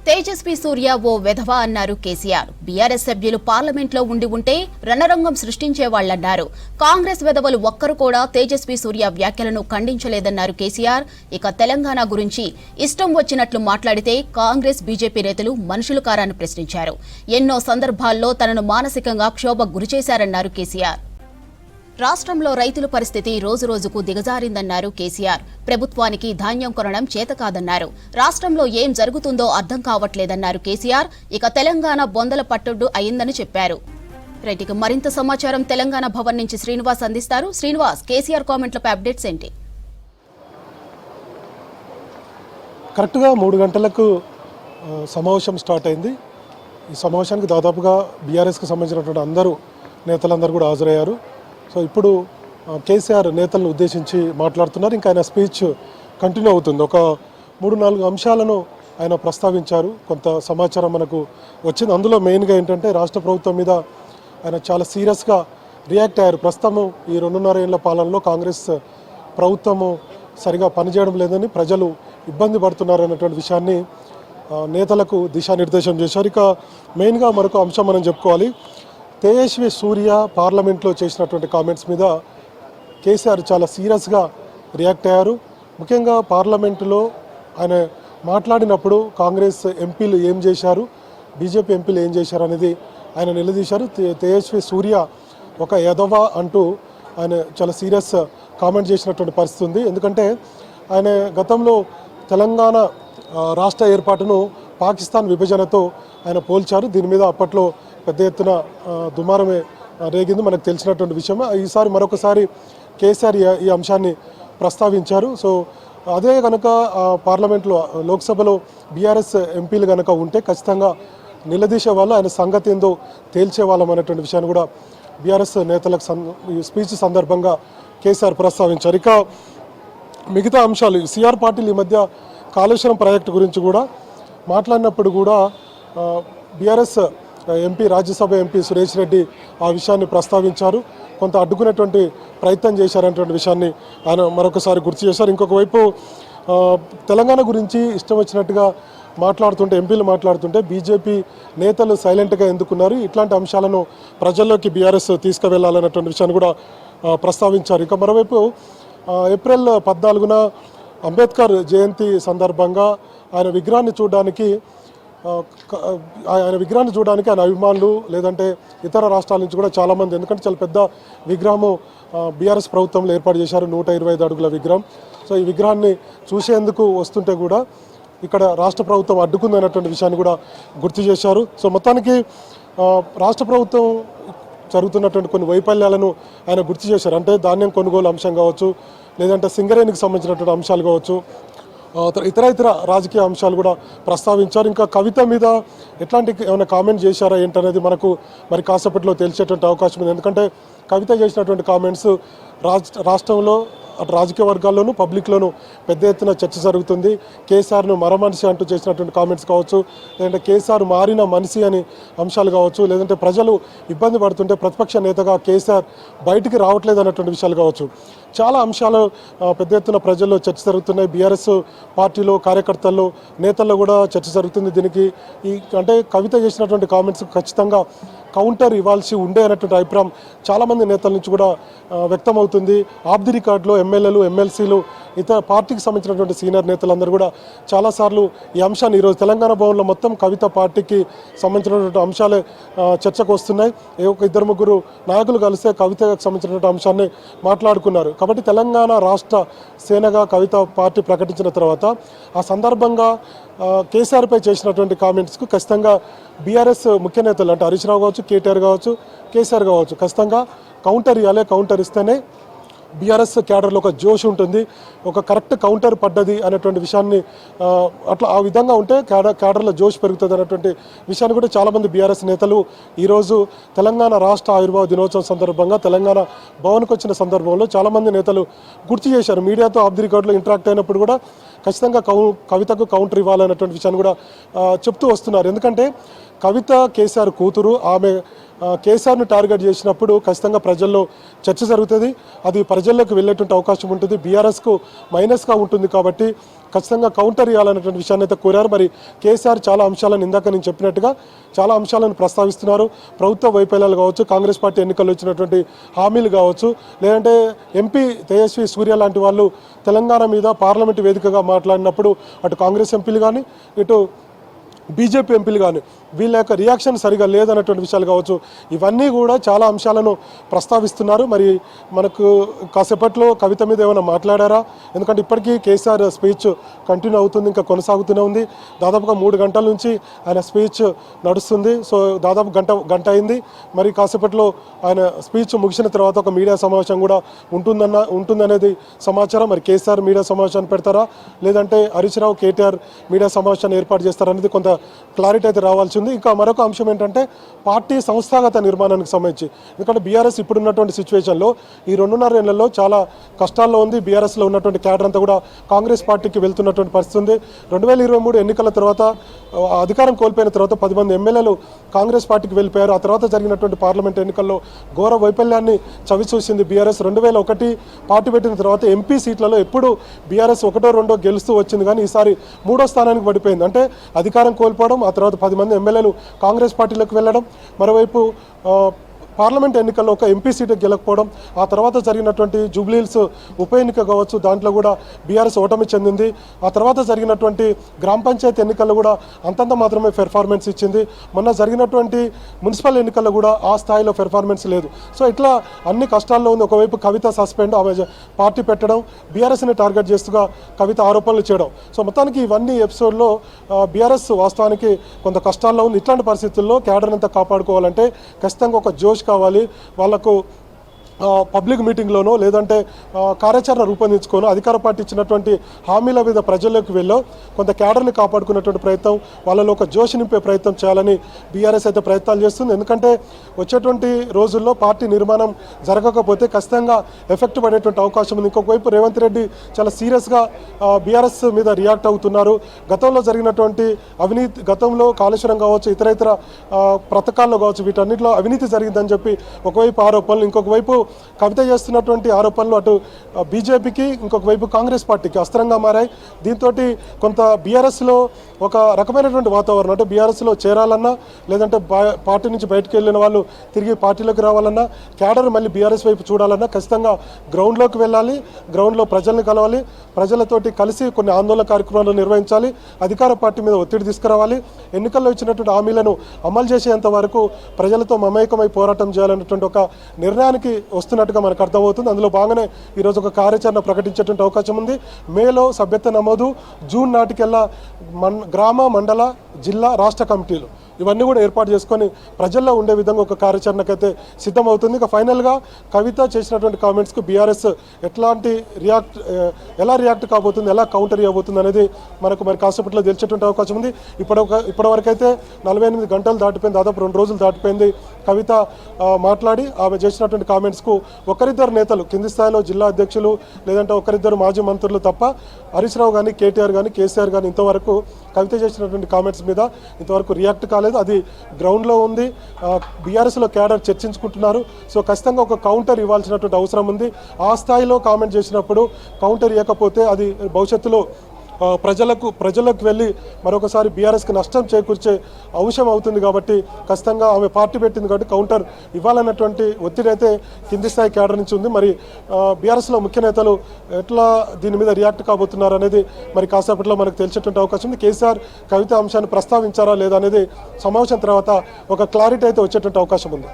తేజస్వి సూర్య ఓ వెధవా అన్నారు కేసీఆర్. బీఆర్ఎస్ సభ్యులు పార్లమెంట్లో ఉంటే రణరంగం సృష్టించేవాళ్లన్నారు. కాంగ్రెస్ వెధవలు ఒక్కరు కూడా తేజస్వి సూర్య వ్యాఖ్యలను ఖండించలేదన్నారు కేసీఆర్. ఇక తెలంగాణ గురించి ఇష్టం వచ్చినట్లు మాట్లాడితే కాంగ్రెస్ బీజేపీ నేతలు మనుషులు కారని ప్రశ్నించారు. ఎన్నో సందర్భాల్లో తనను మానసికంగా క్షోభకు గురిచేశారన్నారు కేసీఆర్. రాష్ట్రంలో రైతుల పరిస్థితి రోజురోజుకు దిగజారిందన్నారు కేసీఆర్. ప్రభుత్వానికి ధాన్యం కొనడం చేతకాదన్నారు. రాష్ట్రంలో ఏం జరుగుతుందో అర్థం కావట్లేదన్నారు కేసీఆర్. ఇక తెలంగాణ బొందల పట్టుడు అయిందని చెప్పారు. రైతుకు మరింత సమాచారం తెలంగాణ భవన్ నుంచి శ్రీనివాస్ అందిస్తారు. శ్రీనివాస్, కేసీఆర్ కామెంట్లపై అప్డేట్స్ ఏంటి? కరెక్ట్గా 3 గంటలకు సమావేశం స్టార్ట్ అయింది. ఈ సమావేశానికి దాదాపుగా బీఆర్ఎస్కి సంబంధించినటువంటి నేతలందరూ కూడా హాజరయ్యారు. సో ఇప్పుడు కేసీఆర్ నేతలను ఉద్దేశించి మాట్లాడుతున్నారు. ఇంకా ఆయన స్పీచ్ కంటిన్యూ అవుతుంది. ఒక 3-4 అంశాలను ఆయన ప్రస్తావించారు. కొంత సమాచారం మనకు వచ్చింది. అందులో మెయిన్గా ఏంటంటే రాష్ట్ర ప్రభుత్వం మీద ఆయన చాలా సీరియస్గా రియాక్ట్ అయ్యారు. ప్రస్తుతం ఈ 2.5 ఏళ్ల పాలనలో కాంగ్రెస్ ప్రభుత్వము సరిగా పనిచేయడం లేదని ప్రజలు ఇబ్బంది పడుతున్నారు అన్నటువంటి విషయాన్ని నేతలకు దిశానిర్దేశం చేశారు. ఇక మెయిన్గా మరొక అంశం మనం చెప్పుకోవాలి. తేజస్వి సూర్య పార్లమెంట్లో చేసినటువంటి కామెంట్స్ మీద కేసీఆర్ చాలా సీరియస్గా రియాక్ట్ అయ్యారు. ముఖ్యంగా పార్లమెంటులో ఆయన మాట్లాడినప్పుడు కాంగ్రెస్ ఎంపీలు ఏం చేశారు, బీజేపీ ఎంపీలు ఏం చేశారు అనేది ఆయన నిలదీశారు. తేజస్వి సూర్య ఒక ఎదవ అంటూ ఆయన చాలా సీరియస్ కామెంట్ చేసినటువంటి పరిస్థితి ఉంది. ఎందుకంటే ఆయన గతంలో తెలంగాణ రాష్ట్ర ఏర్పాటును పాకిస్తాన్ విభజనతో ఆయన పోల్చారు. దీని మీద అప్పట్లో పెద్ద ఎత్తున దుమారమే రేగింది, మనకు తెలిసినటువంటి విషయమే. ఈసారి మరొకసారి కేసీఆర్ ఈ అంశాన్ని ప్రస్తావించారు. సో అదే కనుక పార్లమెంట్లో లోక్సభలో బీఆర్ఎస్ ఎంపీలు కనుక ఉంటే ఖచ్చితంగా నిలదీసే వాళ్ళు, ఆయన సంగతి ఏందో తేల్చేవాళ్ళం అనేటువంటి విషయాన్ని కూడా బీఆర్ఎస్ నేతలకు ఈ స్పీచ్ సందర్భంగా కేసీఆర్ ప్రస్తావించారు. ఇక మిగతా అంశాలు, సిఆర్ పాటిల్ ఈ మధ్య కాళేశ్వరం ప్రాజెక్టు గురించి కూడా మాట్లాడినప్పుడు కూడా BRS MP, Rajya Sabha MP Suresh Reddy ఆ విషయాన్ని ప్రస్తావించారు. కొంత అడ్డుకునేటువంటి ప్రయత్నం చేశారనేటువంటి విషయాన్ని ఆయన మరొకసారి గుర్తు చేశారు. ఇంకొక వైపు తెలంగాణ గురించి ఇష్టం వచ్చినట్టుగా ఎంపీలు మాట్లాడుతుంటే బీజేపీ నేతలు సైలెంట్గా ఎందుకున్నారు, ఇట్లాంటి అంశాలను ప్రజల్లోకి బీఆర్ఎస్ తీసుకువెళ్లాలన్నటువంటి విషయాన్ని కూడా ప్రస్తావించారు. ఇక మరోవైపు ఏప్రిల్ 14న అంబేద్కర్ జయంతి సందర్భంగా ఆయన విగ్రహాన్ని చూడడానికి ఆయన అభిమానులు లేదంటే ఇతర రాష్ట్రాల నుంచి కూడా చాలామంది, ఎందుకంటే చాలా పెద్ద విగ్రహము బీఆర్ఎస్ ప్రభుత్వంలో ఏర్పాటు చేశారు, 125 అడుగుల విగ్రహం. సో ఈ విగ్రహాన్ని చూసేందుకు వస్తుంటే కూడా ఇక్కడ రాష్ట్ర ప్రభుత్వం అడ్డుకుందన్నటువంటి విషయాన్ని కూడా గుర్తు చేశారు. సో మొత్తానికి రాష్ట్ర ప్రభుత్వం జరుగుతున్నటువంటి కొన్ని వైఫల్యాలను ఆయన గుర్తు చేశారు. అంటే ధాన్యం కొనుగోలు అంశం కావచ్చు, లేదంటే సింగరేణికి సంబంధించినటువంటి అంశాలు కావచ్చు, ఇతర రాజకీయ అంశాలు కూడా ప్రస్తావించారు. ఇంకా కవిత మీద ఎట్లాంటి ఏమైనా కామెంట్ చేశారా ఏంటనేది మనకు మరి కాసేపట్లో తెలిసేటువంటి అవకాశం ఉంది. ఎందుకంటే కవిత చేసినటువంటి కామెంట్స్ రాష్ట్రంలో అటు రాజకీయ వర్గాల్లోనూ పబ్లిక్లోనూ పెద్ద ఎత్తున చర్చ జరుగుతుంది. కేసీఆర్ను మరమనిషి అంటూ చేసినటువంటి కామెంట్స్ కావచ్చు, లేదంటే కేసీఆర్ మారిన మనిషి అని అంశాలు కావచ్చు, లేదంటే ప్రజలు ఇబ్బంది పడుతుంటే ప్రతిపక్ష నేతగా కేసీఆర్ బయటికి రావట్లేదు అన్నటువంటి విషయాలు కావచ్చు, చాలా అంశాలు పెద్ద ఎత్తున ప్రజల్లో చర్చ జరుగుతున్నాయి. బీఆర్ఎస్ పార్టీలో కార్యకర్తల్లో నేతల్లో కూడా చర్చ జరుగుతుంది. దీనికి అంటే కవిత చేసినటువంటి కామెంట్స్ ఖచ్చితంగా కౌంటర్ ఇవ్వాల్సి ఉండే అన్నటువంటి అభిప్రాయం చాలామంది నేతల నుంచి కూడా వ్యక్తమవుతుంది. ఆఫ్ ది రికార్డులో ఎమ్మెల్యేలు, ఎమ్మెల్సీలు, ఇతర పార్టీకి సంబంధించినటువంటి సీనియర్ నేతలందరూ కూడా చాలాసార్లు ఈ అంశాన్ని ఈరోజు తెలంగాణ భవన్లో మొత్తం కవిత పార్టీకి సంబంధించినటువంటి అంశాలే చర్చకు వస్తున్నాయి. ఒక 2-3 నాయకులు కలిస్తే కవితకు సంబంధించినటువంటి అంశాన్ని మాట్లాడుకున్నారు. కాబట్టి తెలంగాణ రాష్ట్ర సేనగా కవిత పార్టీ ప్రకటించిన తర్వాత ఆ సందర్భంగా కేసీఆర్పై చేసినటువంటి కామెంట్స్కు ఖచ్చితంగా బీఆర్ఎస్ ముఖ్య నేతలు అంటే హరీష్ రావు కావచ్చు, కేటీఆర్ కావచ్చు, కేసీఆర్ కావచ్చు ఖచ్చితంగా కౌంటర్ ఇవ్వాలి. కౌంటర్ ఇస్తేనే బీఆర్ఎస్ క్యాడర్లో ఒక జోష్ ఉంటుంది, ఒక కరెక్ట్ కౌంటర్ పడ్డది అనేటువంటి విషయాన్ని అట్లా ఆ విధంగా ఉంటే క్యాడర్లో జోష్ పెరుగుతుంది అనేటువంటి విషయాన్ని కూడా చాలామంది బీఆర్ఎస్ నేతలు ఈరోజు తెలంగాణ రాష్ట్ర ఆవిర్భావ దినోత్సవం సందర్భంగా తెలంగాణ భవన్కి వచ్చిన సందర్భంలో చాలామంది నేతలు గుర్తు చేశారు. మీడియాతో ఆఫ్ ది రికార్డులో ఇంటరాక్ట్ అయినప్పుడు కూడా ఖచ్చితంగా కవితకు కౌంటర్ ఇవ్వాలనేటువంటి విషయాన్ని కూడా చెప్తూ వస్తున్నారు. ఎందుకంటే కవిత కేసీఆర్ కూతురు, ఆమె కేసీఆర్ను టార్గెట్ చేసినప్పుడు ఖచ్చితంగా ప్రజల్లో చర్చ జరుగుతుంది, అది ప్రజల్లోకి వెళ్ళేటువంటి అవకాశం ఉంటుంది, బీఆర్ఎస్కు మైనస్గా ఉంటుంది. కాబట్టి ఖచ్చితంగా కౌంటర్ ఇవ్వాలనేటువంటి విషయాన్ని అయితే కోరారు. మరి కేసీఆర్ చాలా అంశాలను ఇందాక నేను చెప్పినట్టుగా చాలా అంశాలను ప్రస్తావిస్తున్నారు. ప్రభుత్వ వైఫల్యాలు కావచ్చు, కాంగ్రెస్ పార్టీ ఎన్నికల్లో ఇచ్చినటువంటి హామీలు కావచ్చు, లేదంటే ఎంపీ తేజస్వి సూర్య లాంటి వాళ్ళు తెలంగాణ మీద పార్లమెంటు వేదికగా మాట్లాడినప్పుడు అటు కాంగ్రెస్ ఎంపీలు కానీ ఇటు బీజేపీ ఎంపీలు కానీ వీళ్ళ యొక్క రియాక్షన్ సరిగా లేదన్నటువంటి విషయాలు కావచ్చు, ఇవన్నీ కూడా చాలా అంశాలను ప్రస్తావిస్తున్నారు. మరి మనకు కాసేపట్లో కవిత మీద ఏమైనా మాట్లాడారా? ఎందుకంటే ఇప్పటికీ కేసీఆర్ స్పీచ్ కంటిన్యూ అవుతుంది, ఇంకా కొనసాగుతూనే ఉంది. దాదాపుగా 3 గంటల నుంచి ఆయన స్పీచ్ నడుస్తుంది. సో దాదాపు గంట అయింది. మరి కాసేపట్లో ఆయన స్పీచ్ ముగిసిన తర్వాత ఒక మీడియా సమావేశం కూడా ఉంటుందనేది సమాచారం. మరి కేసీఆర్ మీడియా సమావేశాన్ని పెడతారా, లేదంటే హరీష్ రావు కేటీఆర్ మీడియా సమావేశాన్ని ఏర్పాటు చేస్తారనేది కొంత క్లారిటీ అయితే రావాల్సి ఉంది. ఇంకా మరొక అంశం ఏంటంటే పార్టీ సంస్థాగత నిర్మాణానికి సంబంధించి, ఎందుకంటే బీఆర్ఎస్ ఇప్పుడున్నటువంటి సిచ్యువేషన్లో ఈ 2.5 ఏళ్లలో చాలా కష్టాల్లో ఉంది. బీఆర్ఎస్లో ఉన్నటువంటి క్యాడర్ అంతా కూడా కాంగ్రెస్ పార్టీకి వెళ్తున్నటువంటి పరిస్థితి ఉంది. 2023 ఎన్నికల తర్వాత అధికారం కోల్పోయిన తర్వాత 10 మంది ఎమ్మెల్యేలు కాంగ్రెస్ పార్టీకి వెళ్ళిపోయారు. ఆ తర్వాత జరిగినటువంటి పార్లమెంట్ ఎన్నికల్లో ఘోర వైఫల్యాన్ని చవిచూసింది బీఆర్ఎస్. 2001 పార్టీ పెట్టిన తర్వాత ఎంపీ సీట్లలో ఎప్పుడు బీఆర్ఎస్ 1-2 గెలుస్తూ వచ్చింది, కానీ ఈసారి 3వ స్థానానికి పడిపోయింది. అంటే అధికారం కోల్పోవడం, ఆ తర్వాత 10 మంది ఎమ్మెల్యేలు కాంగ్రెస్ పార్టీలోకి వెళ్ళడం, మరోవైపు పార్లమెంట్ ఎన్నికల్లో ఒక ఎంపీ సీటు గెలకపోవడం, ఆ తర్వాత జరిగినటువంటి జూబ్లీహిల్స్ ఉప ఎన్నిక కావచ్చు, దాంట్లో కూడా బీఆర్ఎస్ ఓటమి చెందింది. ఆ తర్వాత జరిగినటువంటి గ్రామ పంచాయతీ ఎన్నికల్లో కూడా అంతంత మాత్రమే పెర్ఫార్మెన్స్ ఇచ్చింది. మొన్న జరిగినటువంటి మున్సిపల్ ఎన్నికల్లో కూడా ఆ స్థాయిలో పెర్ఫార్మెన్స్ లేదు. సో ఇట్లా అన్ని కష్టాల్లో ఉంది. ఒకవైపు కవిత సస్పెండ్, ఆమె పార్టీ పెట్టడం, బీఆర్ఎస్ని టార్గెట్ చేస్తూగా కవిత ఆరోపణలు చేయడం. సో మొత్తానికి ఇవన్నీ ఎపిసోడ్లో బీఆర్ఎస్ వాస్తవానికి కొంత కష్టాల్లో ఉంది. ఇట్లాంటి పరిస్థితుల్లో క్యాడర్ అంతా కాపాడుకోవాలంటే ఖచ్చితంగా ఒక జోష్ కావాలి. వాళ్ళకు పబ్లిక్ మీటింగ్లోనో లేదంటే కార్యాచరణ రూపొందించుకోనో అధికార పార్టీ ఇచ్చినటువంటి హామీల మీద ప్రజల్లోకి వెళ్ళో కొంత క్యాడర్ని కాపాడుకునేటువంటి ప్రయత్నం, వాళ్ళలో ఒక జోష్ నింపే ప్రయత్నం చేయాలని బీఆర్ఎస్ అయితే ప్రయత్నాలు చేస్తుంది. ఎందుకంటే వచ్చేటువంటి రోజుల్లో పార్టీ నిర్మాణం జరగకపోతే ఖచ్చితంగా ఎఫెక్ట్ పడేటువంటి అవకాశం ఉంది. ఇంకొక వైపు రేవంత్ రెడ్డి చాలా సీరియస్గా బీఆర్ఎస్ మీద రియాక్ట్ అవుతున్నారు. గతంలో జరిగినటువంటి అవినీతి, గతంలో కాళేశ్వరం కావచ్చు, ఇతర పథకాల్లో కావచ్చు, వీటన్నిటిలో అవినీతి జరిగిందని చెప్పి ఒకవైపు ఆరోపణలు, ఇంకొక వైపు కవిత చేస్తున్నటువంటి ఆరోపణలు అటు బీజేపీకి, ఇంకొక వైపు కాంగ్రెస్ పార్టీకి అస్త్రంగా మారాయి. దీంతో కొంత బీఆర్ఎస్లో ఒక రకమైనటువంటి వాతావరణం, అంటే బీఆర్ఎస్లో చేరాలన్నా లేదంటే పార్టీ నుంచి బయటకు వెళ్ళిన వాళ్ళు తిరిగి పార్టీలోకి రావాలన్నా, క్యాడర్ మళ్ళీ బీఆర్ఎస్ వైపు చూడాలన్నా ఖచ్చితంగా గ్రౌండ్లోకి వెళ్ళాలి, గ్రౌండ్లో ప్రజల్ని కలవాలి, ప్రజలతోటి కలిసి కొన్ని ఆందోళన కార్యక్రమాలు నిర్వహించాలి, అధికార పార్టీ మీద ఒత్తిడి తీసుకురావాలి, ఎన్నికల్లో ఇచ్చినటువంటి హామీలను అమలు చేసేంత వరకు ప్రజలతో మమేకమై పోరాటం చేయాలన్నటువంటి ఒక నిర్ణయానికి వస్తున్నట్టుగా మనకు అర్థమవుతుంది. అందులో భాగంగానే ఈరోజు ఒక కార్యాచరణ ప్రకటించేటువంటి అవకాశం ఉంది. మేలో సభ్యత్వ నమోదు, జూన్ నాటికెల్లా గ్రామ, మండల, జిల్లా, రాష్ట్ర కమిటీలు ఇవన్నీ కూడా ఏర్పాటు చేసుకొని ప్రజల్లో ఉండే విధంగా ఒక కార్యాచరణకైతే సిద్ధమవుతుంది. ఇక ఫైనల్గా కవిత చేసినటువంటి కామెంట్స్కు బీఆర్ఎస్ ఎలా రియాక్ట్ కాబోతుంది, ఎలా కౌంటర్ ఇవ్వబోతుంది అనేది మనకు మరి కాసేపట్లో తెలిసేటువంటి అవకాశం ఉంది. ఇప్పటివరకైతే 48 గంటలు దాటిపోయింది, దాదాపు 2 రోజులు దాటిపోయింది. కవిత మాట్లాడి ఆమె చేసినటువంటి కామెంట్స్కు ఒకరిద్దరు నేతలు, కింది స్థాయిలో జిల్లా అధ్యక్షులు లేదంటే ఒకరిద్దరు మాజీ మంత్రులు తప్ప హరీష్ రావు కానీ, కేటీఆర్ కానీ, కేసీఆర్ కానీ ఇంతవరకు కవిత చేసినటువంటి కామెంట్స్ మీద ఇంతవరకు రియాక్ట్ కాలేదు. అది గ్రౌండ్లో ఉంది. బీఆర్ఎస్లో క్యాడర్ చర్చించుకుంటున్నారు. సో ఖచ్చితంగా ఒక కౌంటర్ ఇవ్వాల్సినటువంటి అవసరం ఉంది. ఆ స్థాయిలో కామెంట్ చేసినప్పుడు కౌంటర్ ఇవ్వకపోతే అది భవిష్యత్తులో ప్రజలకు వెళ్ళి మరొకసారి బీఆర్ఎస్కి నష్టం చేకూర్చే అంశం అవుతుంది. కాబట్టి ఖచ్చితంగా ఆమె పార్టీ పెట్టింది కాబట్టి కౌంటర్ ఇవ్వాలన్నటువంటి ఒత్తిడి అయితే కింది స్థాయి క్యాడర్ నుంచి ఉంది. మరి బీఆర్ఎస్లో ముఖ్య నేతలు ఎట్లా దీని మీద రియాక్ట్ కాబోతున్నారు అనేది మరి కాసేపట్లో మనకు తెలిసేటువంటి అవకాశం ఉంది. కేసీఆర్ కవిత అంశాన్ని ప్రస్తావించారా లేదా అనేది సమావేశం తర్వాత ఒక క్లారిటీ అయితే వచ్చేటువంటి అవకాశం ఉంది.